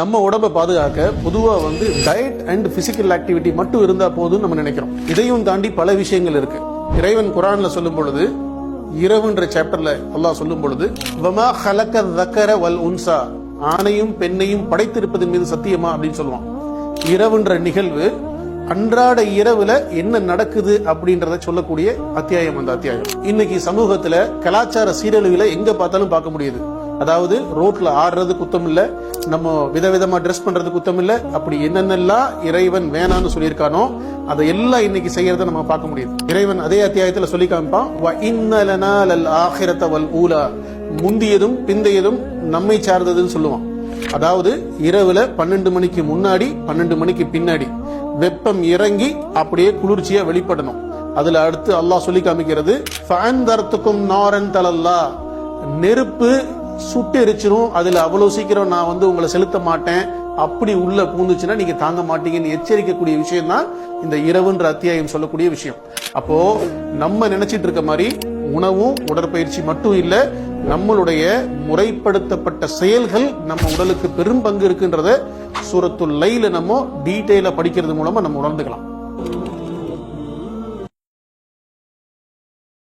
நம்ம உடம்பை பாதுகாக்க பொதுவா டயட் அண்ட் பிசிக்கல் ஆக்டிவிட்டி மட்டும் இருந்தா போதும் நம்ம நினைக்கிறோம். இதையும் தாண்டி பல விஷயங்கள் இருக்கு. இறைவன் குர்ஆன்ல சொல்லும் பொழுது, இரவுன்ற சாப்டர்ல அல்லாஹ் சொல்லும் பொழுது, வமா ஹலக ذكر والانثى, ஆணையும் பெண்ணையும் படைத்திருப்பதன் மீது சத்தியமா அப்படின்னு சொல்லுவான். இரவுன்ற நிகழ்வு அன்றாட இரவுல என்ன நடக்குது அப்படின்றத சொல்லக்கூடிய அத்தியாயம் அந்த அத்தியாயம். இன்னைக்கு சமூகத்துல கலாச்சார சீரழிவுல எங்க பார்த்தாலும் பார்க்க முடியுது. அதாவது ரோட்ல ஆடுறது குத்தம் இல்ல, நம்ம விதவிதமா ட்ரெஸ் பண்றது குத்தம் இல்ல, அப்படி என்னென்னலாம் இறைவன் வேணான்னு சொல்லியிருக்கானோ அதை எல்லாம் இன்னைக்கு செய்யறத நம்ம பார்க்க முடியுது. இறைவன் அதே அத்தியாயத்துல சொல்லி காமிப்பான், வ இன்ன லனா லல் ஆகிரத வல் ஊலா, முந்தியதும் பிந்தையதும் நம்மை சார்ந்ததுன்னு சொல்லுவான். அதாவது இரவுல 12 மணிக்கு முன்னாடி 12 மணிக்கு பின்னாடி வெப்பம் இறங்கி அப்படியே குளிர்ச்சியா வெளிப்படணும். அதுல அடுத்து அல்லாஹ் சொல்லி காமிக்கிறது, ஃபஅன்தர்துகும் நாரன் தலல்லா, நெருப்பு சுட்டு எரிச்சிரும், அதுல அவ்வளவு சீக்கிரம் நான் உங்களை செலுத்த மாட்டேன், அப்படி உள்ள பூந்துச்சுன்னா நீங்க தாங்க மாட்டீங்கன்னு எச்சரிக்கக்கூடிய விஷயம் தான் இந்த இரவுன்ற அத்தியாயம் சொல்லக்கூடிய விஷயம். அப்போ நம்ம நினைச்சிட்டு இருக்க மாதிரி உணவும் உடற்பயிற்சி மட்டும் இல்ல, நம்மளுடைய முறைப்படுத்தப்பட்ட செயல்கள் நம்ம உடலுக்கு பெரும் பங்கு இருக்குன்றத சூரத்துல் லைல நம்ம டீடைலா படிக்கிறது மூலமா நம்ம உணர்ந்துக்கலாம்.